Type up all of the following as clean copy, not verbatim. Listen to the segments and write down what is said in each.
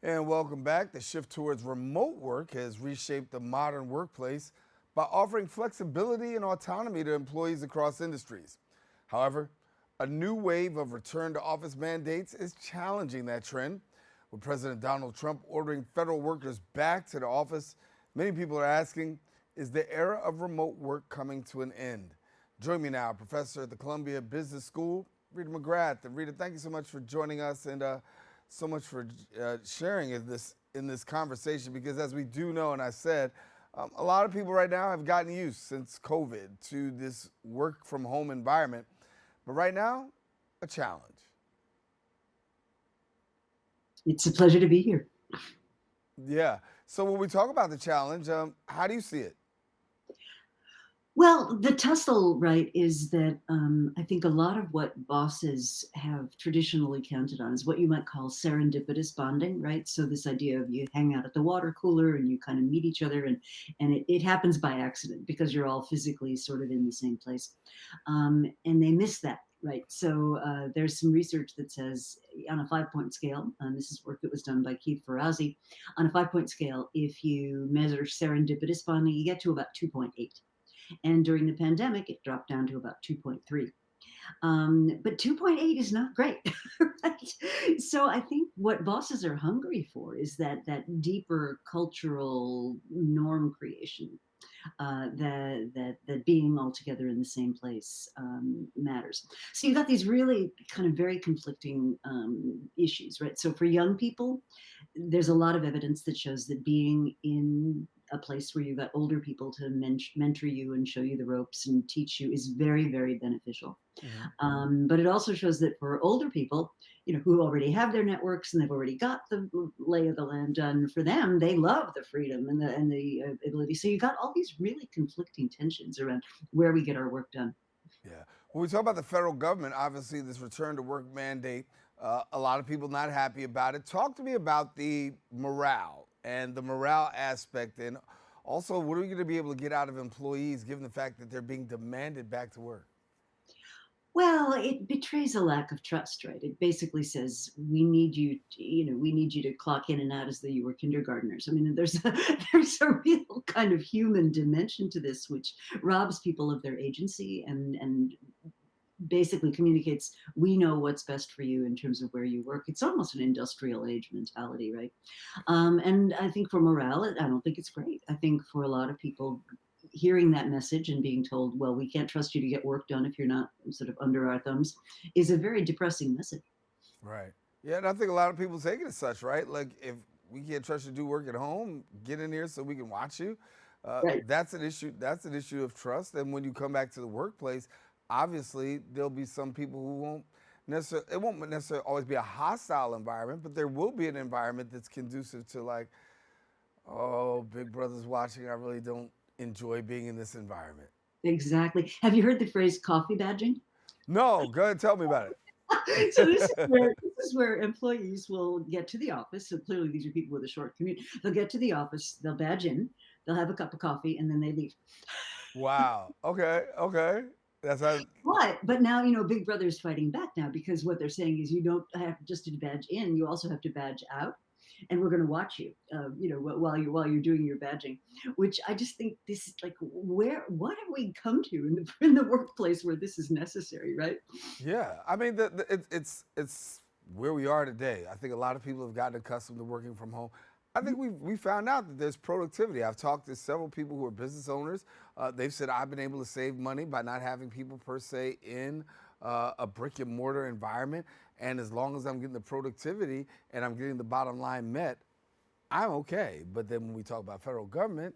And welcome back. The shift towards remote work has reshaped the modern workplace by offering flexibility and autonomy to employees across industries. However, a new wave of return to office mandates is challenging that trend. With President Donald Trump ordering federal workers back to the office, many people are asking, is the era of remote work coming to an end? Join me now, professor at the Columbia Business School, Rita McGrath. And Rita, thank you so much for joining us and so much for sharing in this conversation, because as we do know, and I said, a lot of people right now have gotten used since COVID to this work from home environment, but right now, a challenge. It's a pleasure to be here. Yeah. So when we talk about the challenge, how do you see it? Well, the tussle, right, is that I think a lot of what bosses have traditionally counted on is what you might call serendipitous bonding, right? So this idea of you hang out at the water cooler and you kind of meet each other, and it happens by accident because you're all physically sort of in the same place, and they miss that. Right. So there's some research that says on a 5 point scale, and this is work that was done by Keith Ferrazzi, on a 5 point scale, if you measure serendipitous bonding, you get to about 2.8. And during the pandemic, it dropped down to about 2.3. But 2.8 is not great, right? So I think what bosses are hungry for is that deeper cultural norm creation, that being all together in the same place matters. So you've got these really kind of very conflicting issues, right? So for young people, there's a lot of evidence that shows that being in a place where you've got older people to mentor you and show you the ropes and teach you is very, very beneficial. Hmm. But it also shows that for older people, who already have their networks and they've already got the lay of the land done for them, they love the freedom and the ability. So you got all these really conflicting tensions around where we get our work done. Yeah. When we talk about the federal government, obviously this return to work mandate, a lot of people not happy about it. Talk to me about the morale and the morale aspect, and also what are we going to be able to get out of employees given the fact that they're being demanded back to work? Well, it betrays a lack of trust, right? It basically says we need you to clock in and out as though you were kindergartners. I mean, there's a real kind of human dimension to this, which robs people of their agency and basically communicates we know what's best for you in terms of where you work. It's almost an industrial age mentality, right? And I think for morale, I don't think it's great. I think for a lot of people, hearing that message and being told, well, we can't trust you to get work done if you're not sort of under our thumbs, is a very depressing message. Right. Yeah, and I think a lot of people take it as such, right? Like, if we can't trust you to do work at home, get in here so we can watch you. Right. That's an issue. That's an issue of trust. And when you come back to the workplace, obviously there'll be some people who won't necessarily. It won't necessarily always be a hostile environment, but there will be an environment that's conducive to, like, oh, Big Brother's watching. I really don't enjoy being in this environment. Exactly. Have you heard the phrase coffee badging? No, go ahead, tell me about So this is it. where this is where employees will get to the office. So clearly these are people with a short commute. They'll get to the office, they'll badge in, they'll have a cup of coffee, and then they leave. Wow. Okay. Okay. That's how. But now Big Brother is fighting back now because what they're saying is you don't have just to badge in, you also have to badge out, and we're going to watch you, while you're doing your badging. Which I just think this is like what have we come to in the workplace where this is necessary, right? Yeah, I mean, it's where we are today. I think a lot of people have gotten accustomed to working from home. I think we found out that there's productivity. I've talked to several people who are business owners. They've said I've been able to save money by not having people per se in a brick and mortar environment, and as long as I'm getting the productivity and I'm getting the bottom line met, I'm okay. But then when we talk about federal government,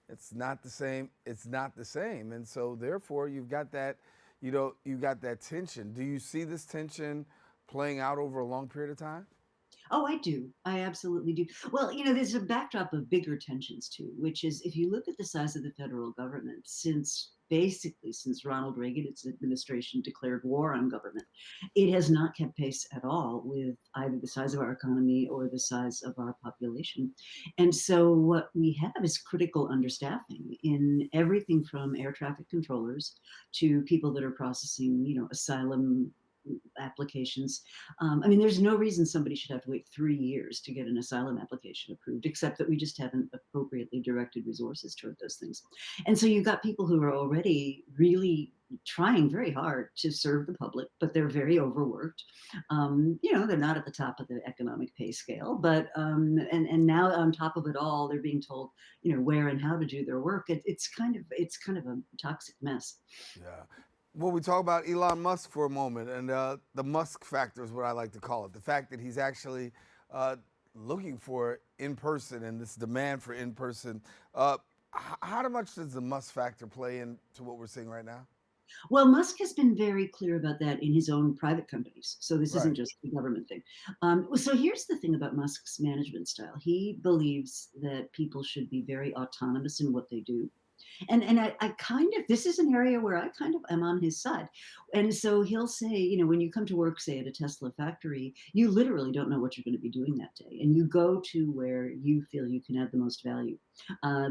it's not the same. It's not the same. And so therefore you've got that, you got that tension. Do you see this tension playing out over a long period of time? Oh, I do. I absolutely do. Well, there's a backdrop of bigger tensions too, which is if you look at the size of the federal government since Ronald Reagan, its administration declared war on government, it has not kept pace at all with either the size of our economy or the size of our population. And so what we have is critical understaffing in everything from air traffic controllers to people that are processing, asylum applications. I mean, there's no reason somebody should have to wait 3 years to get an asylum application approved, except that we just haven't appropriately directed resources toward those things. And so you've got people who are already really trying very hard to serve the public, but they're very overworked. They're not at the top of the economic pay scale, but and now on top of it all, they're being told, where and how to do their work. It's kind of a toxic mess. Yeah. Well, we talk about Elon Musk for a moment, and the Musk factor is what I like to call it. The fact that he's actually uh, looking for in person and this demand for in person. How much does the Musk factor play into what we're seeing right now? Well, Musk has been very clear about that in his own private companies. So this isn't Right. just a government thing. So here's the thing about Musk's management style. He believes that people should be very autonomous in what they do. And I kind of, this is an area where I kind of am on his side. And so he'll say, when you come to work, say at a Tesla factory, you literally don't know what you're going to be doing that day. And you go to where you feel you can add the most value.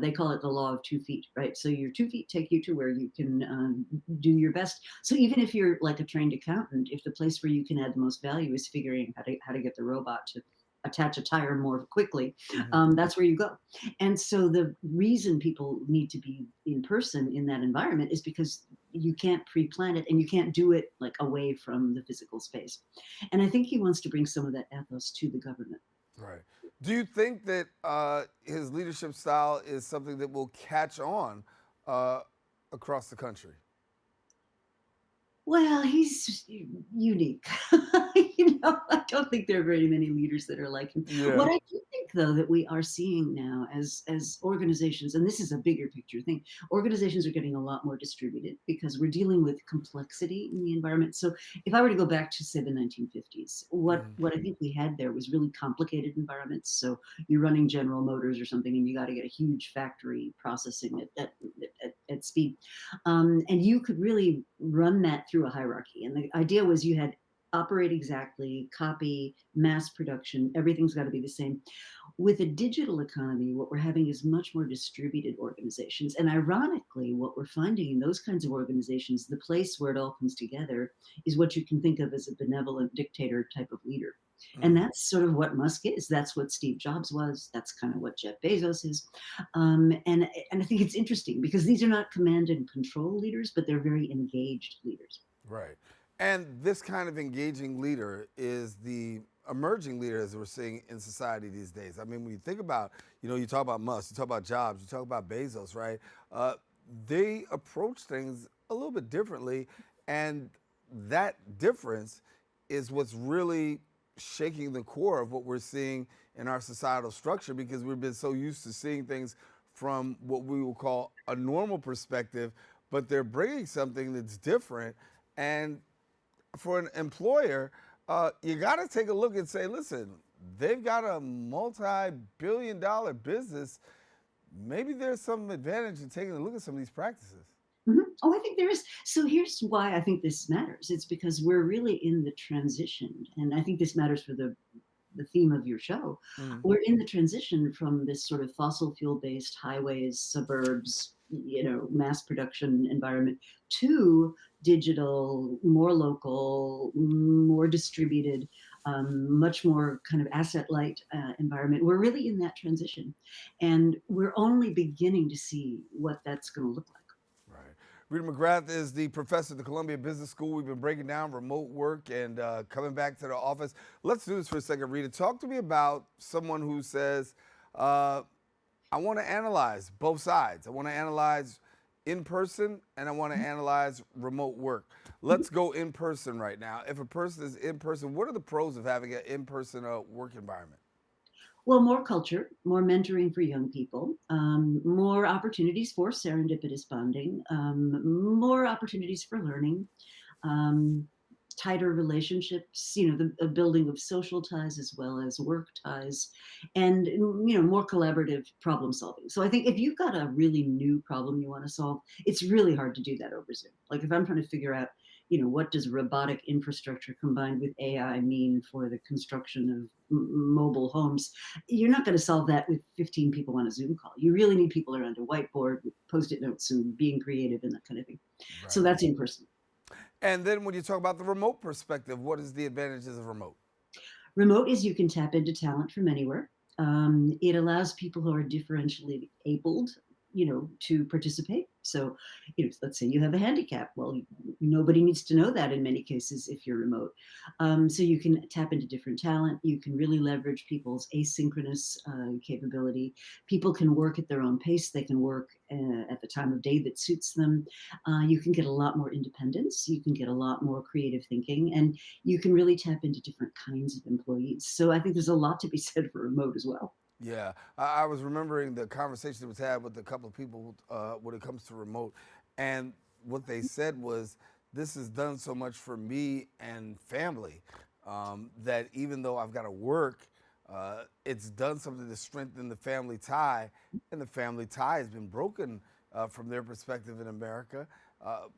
They call it the law of 2 feet, right? So your 2 feet take you to where you can do your best. So even if you're like a trained accountant, if the place where you can add the most value is figuring how to get the robot to attach a tire more quickly, Hmm. that's where you go. And so the reason people need to be in person in that environment is because you can't pre-plan it and you can't do it like away from the physical space. And I think he wants to bring some of that ethos to the government. Right. Do you think that his leadership style is something that will catch on uh, across the country? Well, he's unique. I don't think there are very many leaders that are like him. Yeah. What I do think, though, that we are seeing now as organizations, and this is a bigger picture thing, organizations are getting a lot more distributed because we're dealing with complexity in the environment. So if I were to go back to say the 1950s, Hmm. what I think we had there was really complicated environments. So you're running General Motors or something, and you got to get a huge factory processing at speed. And you could really run that through a hierarchy. And the idea was you had operate exactly, copy, mass production, everything's got to be the same. With a digital economy, what we're having is much more distributed organizations. And ironically, what we're finding in those kinds of organizations, the place where it all comes together is what you can think of as a benevolent dictator type of leader. And Hmm. that's sort of what Musk is. That's what Steve Jobs was. That's kind of what Jeff Bezos is. And I think it's interesting because these are not command and control leaders, but they're very engaged leaders. Right. And this kind of engaging leader is the emerging leader as we're seeing in society these days. I mean, when you think about, you talk about Musk, you talk about Jobs, you talk about Bezos, right? Uh, they approach things a little bit differently. And that difference is what's really shaking the core of what we're seeing in our societal structure because we've been so used to seeing things from what we will call a normal perspective, but they're bringing something that's different. And for an employer, you got to take a look and say, listen, they've got a multi-billion-dollar business. Maybe there's some advantage in taking a look at some of these practices. Oh, I think there is. So here's why I think this matters. It's because we're really in the transition, and I think this matters for the theme of your show. Mhm. We're in the transition from this sort of fossil fuel based highways, suburbs, mass production environment to digital, more local, more distributed, much more kind of asset light environment. We're really in that transition, and we're only beginning to see what that's going to look like. Right. Rita McGrath is the professor at the Columbia Business School. We've been breaking down remote work and coming back to the office. Let's do this for a second, Rita. Talk to me about someone who says, uh, I want to analyze both sides. I want to analyze in person and I want to analyze remote work. Let's go in person right now. If a person is in person, what are the pros of having an in person work environment? Well, more culture, more mentoring for young people, more opportunities for serendipitous bonding, more opportunities for learning, um, tighter relationships, the building of social ties as well as work ties, and more collaborative problem solving. So I think if you've got a really new problem you want to solve, it's really hard to do that over Zoom. Like if I'm trying to figure out, what does robotic infrastructure combined with AI mean for the construction of mobile homes, you're not going to solve that with 15 people on a Zoom call. You really need people around a whiteboard with post-it notes and being creative and that kind of thing. So Right. that's in person. And then when you talk about the remote perspective, what is the advantages of remote? Remote is you can tap into talent from anywhere. It allows people who are differentially abled, to participate. So, let's say you have a handicap. Well, nobody needs to know that in many cases if you're remote. So you can tap into different talent. You can really leverage people's asynchronous capability. People can work at their own pace. They can work at the time of day that suits them. You can get a lot more independence. You can get a lot more creative thinking, and you can really tap into different kinds of employees. So I think there's a lot to be said for remote as well. Yeah, I was remembering the conversation that was had with a couple of people when it comes to remote, and what they said was, "This has done so much for me and family that even though I've got to work, it's done something to strengthen the family tie, and the family tie has been broken from their perspective in America." Uh,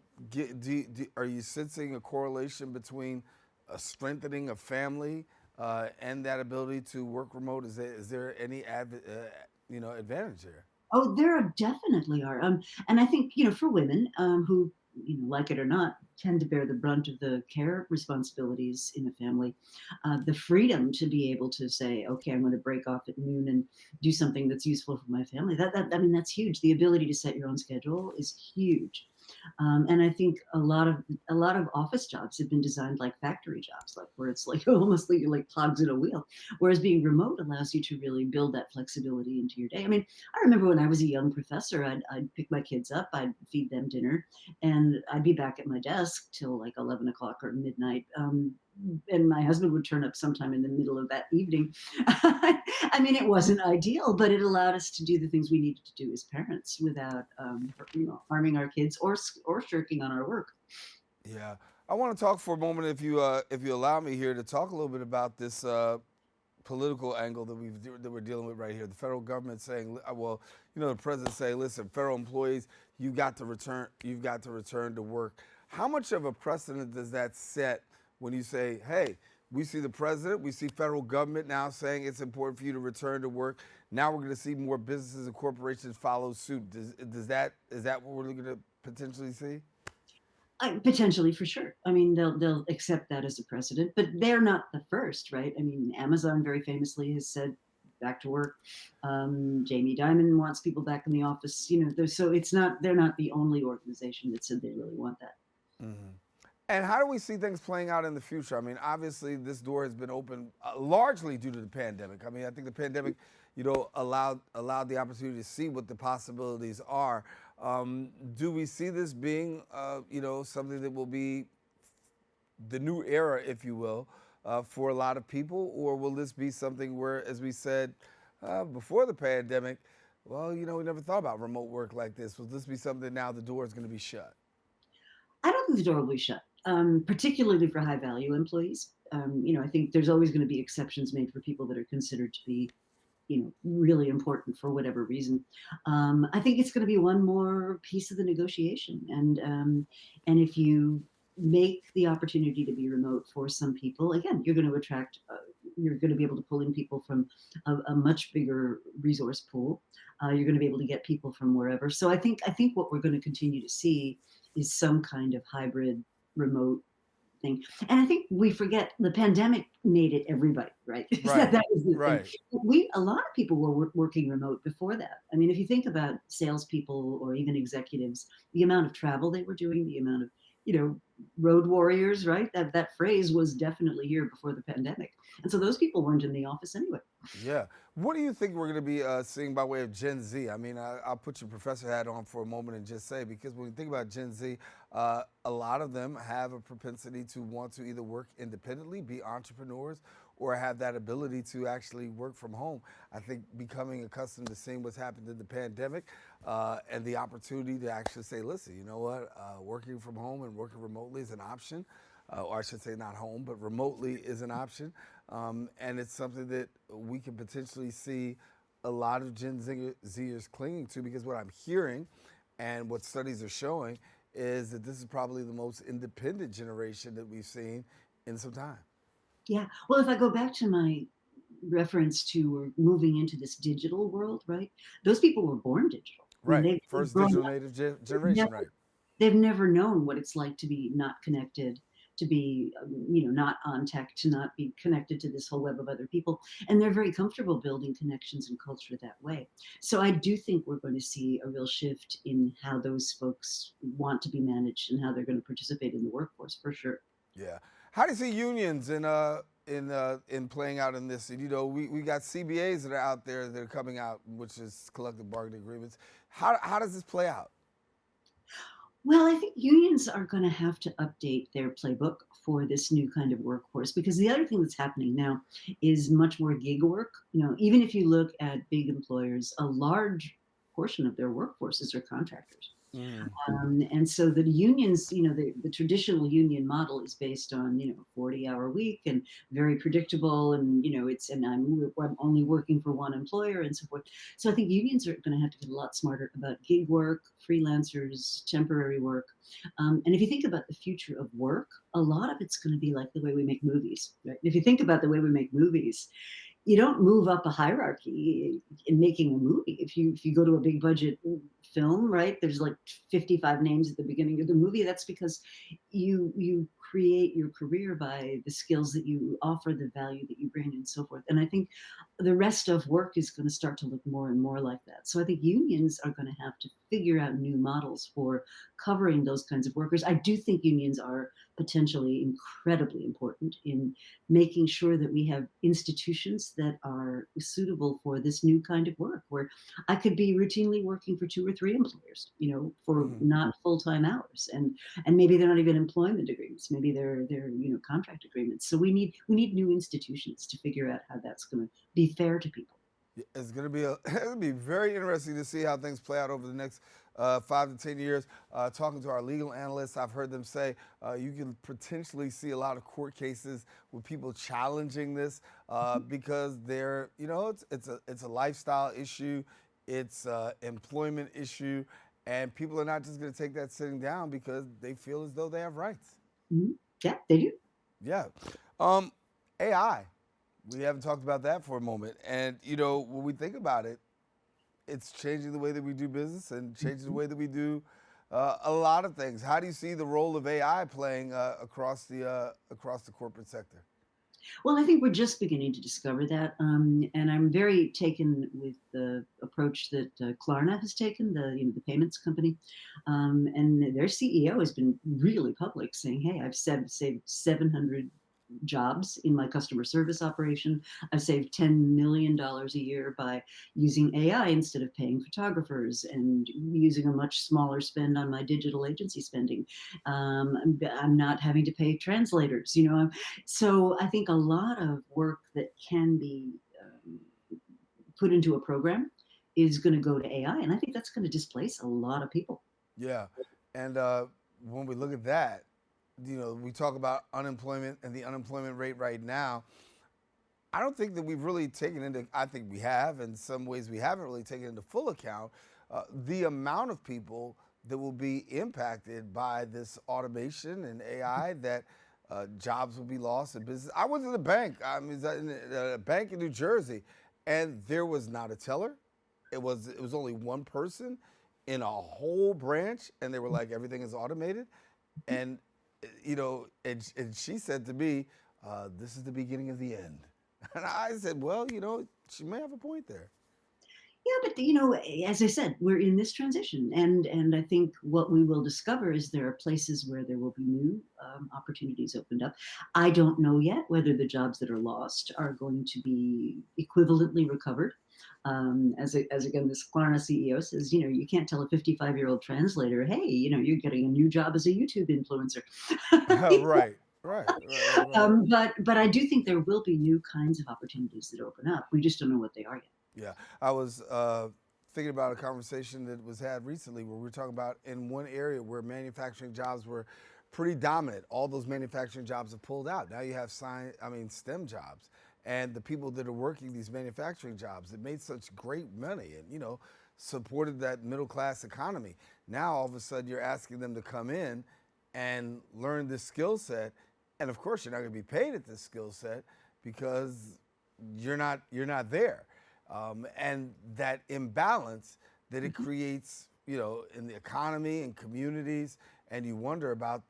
are you sensing a correlation between a strengthening of family and that ability to work remote? Is there any advantage there? Oh, there definitely are. And I think, for women who, like it or not, tend to bear the brunt of the care responsibilities in a family, the freedom to be able to say, okay, I'm going to break off at noon and do something that's useful for my family. I mean, that's huge. The ability to set your own schedule is huge. And I think a lot of office jobs have been designed like factory jobs, like where it's like almost like you're like cogs in a wheel. Whereas being remote allows you to really build that flexibility into your day. I mean, I remember when I was a young professor, I'd pick my kids up, I'd feed them dinner, and I'd be back at my desk till like 11 o'clock or midnight. And my husband would turn up sometime in the middle of that evening. I mean, it wasn't ideal, but it allowed us to do the things we needed to do as parents without, harming our kids or shirking on our work. Yeah, I want to talk for a moment, if you allow me here, to talk a little bit about this political angle that we're dealing with right here. The federal government saying, well, the president saying, listen, federal employees, you've got to return to work. How much of a precedent does that set when you say, hey, we see the president, we see federal government now saying it's important for you to return to work. Now we're going to see more businesses and corporations follow suit. Is that what we're going to potentially see? Potentially, for sure. I mean, they'll accept that as a precedent, but they're not the first, right? I mean, Amazon very famously has said back to work. Jamie Dimon wants people back in the office. So it's not they're not the only organization that said they really want that. Hmm. And how do we see things playing out in the future? I mean, obviously, this door has been open largely due to the pandemic. I mean, I think the pandemic, allowed the opportunity to see what the possibilities are. Do we see this being, something that will be the new era, if you will, for a lot of people, or will this be something where, as we said before the pandemic, well, we never thought about remote work like this. Will this be something now the door is going to be shut? I don't think the door will be shut, particularly for high value employees. I think there's always going to be exceptions made for people that are considered to be, really important for whatever reason. I think it's going to be one more piece of the negotiation, and if you make the opportunity to be remote for some people, again, you're going to attract. You're going to be able to pull in people from a much bigger resource pool. You're going to be able to get people from wherever. So I think what we're going to continue to see is some kind of hybrid remote thing. And I think we forget the pandemic made it everybody, right? Right, That was the thing. right. A lot of people were working remote before that. I mean, if you think about salespeople or even executives, the amount of travel they were doing, the amount of, road warriors, right? That phrase was definitely here before the pandemic. And so those people weren't in the office anyway. Yeah. What do you think we're going to be seeing by way of Gen Z? I mean, I'll put your professor hat on for a moment and just say, because when you think about Gen Z, a lot of them have a propensity to want to either work independently, be entrepreneurs, or have that ability to actually work from home. I think becoming accustomed to seeing what's happened in the pandemic and the opportunity to actually say, listen, you know what, working from home and working remotely is an option. Or I should say not home, but remotely is an option. And it's something that we can potentially see a lot of Gen Zers clinging to, because what I'm hearing and what studies are showing is that this is probably the most independent generation that we've seen in some time. Yeah. Well, if I go back to my reference to we're moving into this digital world, right? Those people were born digital. I mean, Right. they've First grown digital up. native Never generation, right? they've never known what it's like to be not connected, to be, not on tech, to not be connected to this whole web of other people. And they're very comfortable building connections and culture that way. So I do think we're going to see a real shift in how those folks want to be managed and how they're going to participate in the workforce for sure. Yeah. How do you see unions in playing out in this? And, we got CBAs that are out there that are coming out, which is collective bargaining agreements. How does this play out? Well, I think unions are going to have to update their playbook for this new kind of workforce because the other thing that's happening now is much more gig work. Even if you look at big employers, a large portion of their workforces are contractors. Mm. And so the unions, the traditional union model is based on, 40-hour week and very predictable. And, I'm only working for one employer and so forth. So I think unions are going to have to get a lot smarter about gig work, freelancers, temporary work. And if you think about the future of work, a lot of it's going to be like the way we make movies, right? If you think about the way we make movies, you don't move up a hierarchy in making a movie. If you go to a big budget film, right? There's like 55 names at the beginning of the movie. That's because you create your career by the skills that you offer, the value that you bring, and so forth. And I think the rest of work is going to start to look more and more like that. So I think unions are going to have to figure out new models for covering those kinds of workers. I do think unions are potentially incredibly important in making sure that we have institutions that are suitable for this new kind of work where I could be routinely working for two or three employers, for Hmm. not full-time hours. And maybe they're not even employment agreements. Maybe they're contract agreements. So we need new institutions to figure out how that's going to be fair to people. It's going to be it's going to be very interesting to see how things play out over the next 5 to 10 years. Talking to our legal analysts, I've heard them say you can potentially see a lot of court cases with people challenging this because it's a lifestyle issue, it's an employment issue, and people are not just going to take that sitting down because they feel as though they have rights. Mhm. Yeah, they do. Yeah. Um, AI. We haven't talked about that for a moment. And, when we think about it, it's changing the way that we do business and changing the Mhm. way that we do a lot of things. How do you see the role of AI playing across the corporate sector? Well, I think we're just beginning to discover that, and I'm very taken with the approach that Klarna has taken, the payments company, and their CEO has been really public, saying, "Hey, I've saved 700 jobs in my customer service operation. I've saved $10 million a year by using AI instead of paying photographers and using a much smaller spend on my digital agency spending. I'm not having to pay translators. So I think a lot of work that can be put into a program is going to go to AI, and I think that's going to displace a lot of people. Yeah. And when we look at that, we talk about unemployment and the unemployment rate right now. I don't think that we've really taken into, I think we have, in some ways we haven't really taken into full account the amount of people that will be impacted by this automation and AI, that jobs will be lost in business. I went to the bank, I mean, in a bank in New Jersey, and there was not a teller. It was only one person in a whole branch, and they were like, everything is automated. And, and she said to me, this is the beginning of the end. And I said, well, she may have a point there. Yeah, but as I said, we're in this transition, and I think what we will discover is there are places where there will be new opportunities opened up. I don't know yet whether the jobs that are lost are going to be equivalently recovered. As again, this Klarna CEO says, you can't tell a 55-year-old translator, hey, you're getting a new job as a YouTube influencer. Right, right. But I do think there will be new kinds of opportunities that open up. We just don't know what they are yet. Yeah, I was thinking about a conversation that was had recently where we were talking about in one area where manufacturing jobs were pretty dominant. All those manufacturing jobs have pulled out. Now you have STEM jobs, and the people that are working these manufacturing jobs that made such great money and supported that middle class economy. Now all of a sudden you're asking them to come in and learn this skill set, and of course you're not going to be paid at this skill set because you're not there, and that imbalance that it creates, in the economy and communities and you wonder about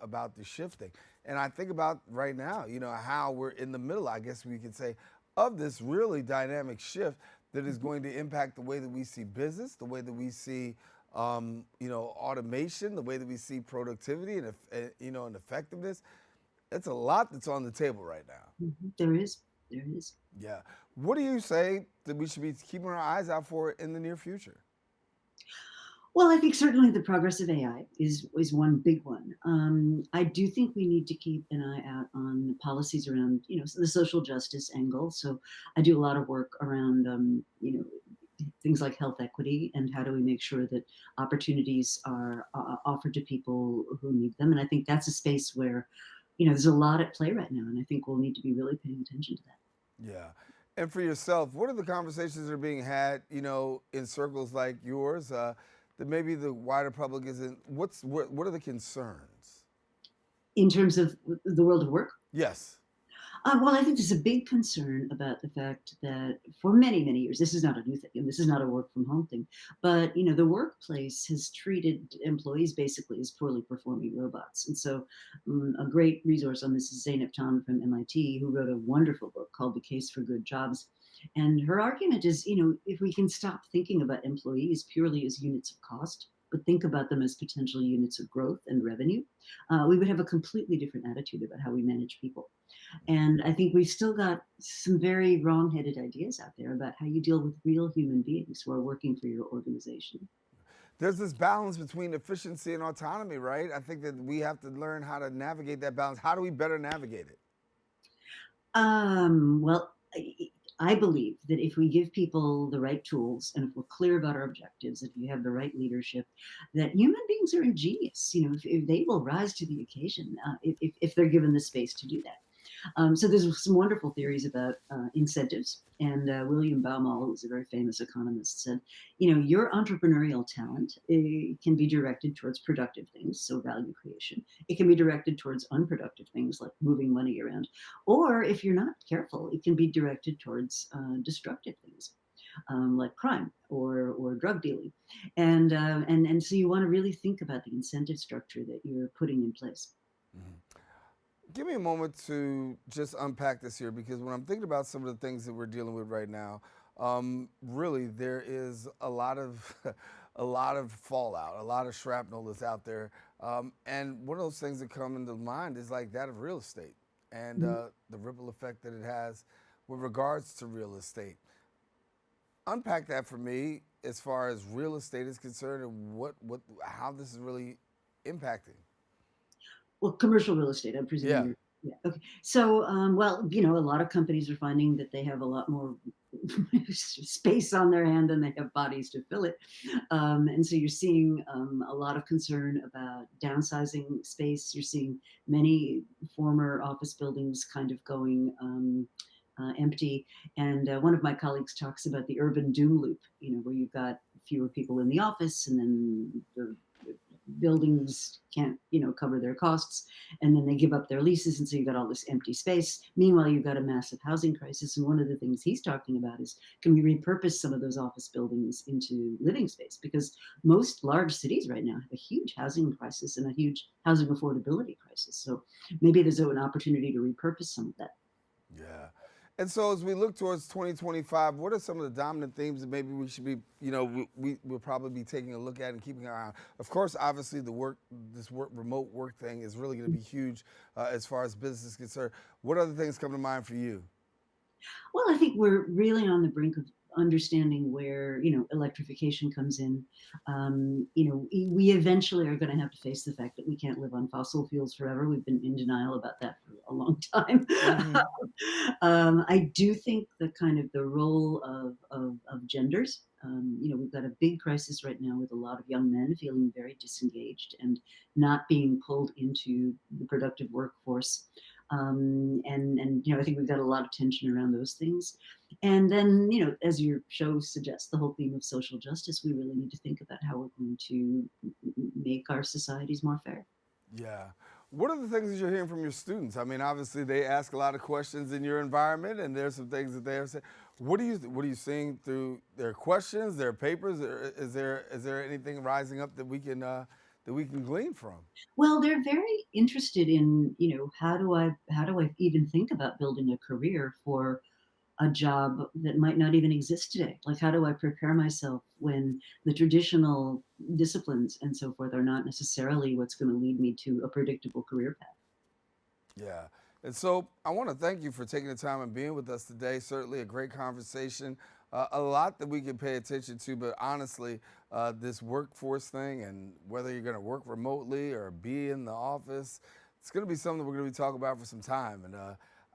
about the shifting. And I think about right now, how we're in the middle, I guess we could say, of this really dynamic shift that is going to impact the way that we see business, the way that we see automation, the way that we see productivity and effectiveness. It's a lot that's on the table right now. There is. There is. Yeah. What do you say that we should be keeping our eyes out for in the near future? Well, I think certainly the progress of AI is one big one. I do think we need to keep an eye out on the policies around, the social justice angle. So I do a lot of work around, things like health equity and how do we make sure that opportunities are offered to people who need them. And I think that's a space where, there's a lot at play right now, and I think we'll need to be really paying attention to that. Yeah. And for yourself, what are the conversations that are being had, in circles like yours that maybe the wider public isn't? What are the concerns? In terms of the world of work, Yes. well, I think there's a big concern about the fact that for many, many years, this is not a new thing, and this is not a work from home thing, but the workplace has treated employees basically as poorly performing robots. And so, a great resource on this is Zainab Tan from MIT, who wrote a wonderful book called "The Case for Good Jobs." And her argument is, if we can stop thinking about employees purely as units of cost, but think about them as potential units of growth and revenue, we would have a completely different attitude about how we manage people. And I think we've still got some very wrong-headed ideas out there about how you deal with real human beings who are working for your organization. There's this balance between efficiency and autonomy, right? I think that we have to learn how to navigate that balance. How do we better navigate it? Well, I believe that if we give people the right tools and if we're clear about our objectives, if you have the right leadership, that human beings are ingenious. If they will rise to the occasion if they're given the space to do that. So there's some wonderful theories about incentives. And William Baumol, who's a very famous economist, said, your entrepreneurial talent can be directed towards productive things, so value creation. It can be directed towards unproductive things like moving money around. Or if you're not careful, it can be directed towards destructive things. Like crime or drug dealing, and so you want to really think about the incentive structure that you're putting in place. Mhm. Give me a moment to just unpack this here because when I'm thinking about some of the things that we're dealing with right now, really there is a lot of a lot of fallout, a lot of shrapnel that's out there, and one of those things that come into mind is like that of real estate and the ripple effect that it has with regards to real estate. Unpack that for me as far as real estate is concerned and how this is really impacting. Well, commercial real estate, I'm presuming Yeah. you're. Yeah. Okay. So, well, a lot of companies are finding that they have a lot more space on their hand than they have bodies to fill it. And so you're seeing a lot of concern about downsizing space. You're seeing many former office buildings kind of going empty. And one of my colleagues talks about the urban doom loop, where you've got fewer people in the office and then the buildings can't cover their costs, and then they give up their leases, and so you've got all this empty space. Meanwhile, you've got a massive housing crisis, and one of the things he's talking about is, can we repurpose some of those office buildings into living space? Because most large cities right now have a huge housing crisis and a huge housing affordability crisis, so maybe there's an opportunity to repurpose some of that. Yeah. And so as we look towards 2025, what are some of the dominant themes that maybe we should be, we'll probably be taking a look at and keeping our eye on? Of course, obviously remote work thing is really going to be huge as far as business is concerned. What other things come to mind for you? Well, I think we're really on the brink of understanding where electrification comes in. We eventually are going to have to face the fact that we can't live on fossil fuels forever. We've been in denial about that for a long time. Hmm. I do think the role of genders. We've got a big crisis right now with a lot of young men feeling very disengaged and not being pulled into the productive workforce. I think we've got a lot of tension around those things. And then, as your show suggests, the whole theme of social justice, we really need to think about how we're going to make our societies more fair. Yeah. What are the things that you're hearing from your students? I mean, obviously they ask a lot of questions in your environment, and there's some things that they're saying. What are you seeing through their questions, their papers? Is there anything rising up that we can that we can glean from. Well, they're very interested in, how do I even think about building a career for a job that might not even exist today? Like, how do I prepare myself when the traditional disciplines and so forth are not necessarily what's going to lead me to a predictable career path? Yeah. And so I want to thank you for taking the time and being with us today. Certainly a great conversation. A lot that we can pay attention to, but honestly, this workforce thing and whether you're going to work remotely or be in the office, it's going to be something we're going to be talking about for some time. And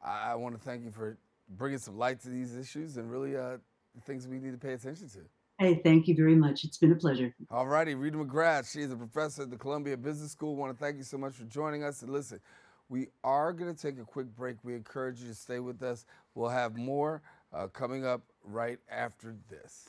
I want to thank you for bringing some light to these issues and really the things we need to pay attention to. Hey, thank you very much. It's been a pleasure. All righty, Rita McGrath. She is a professor at the Columbia Business School. Want to thank you so much for joining us. And listen, we are going to take a quick break. We encourage you to stay with us. We'll have more coming up right after this.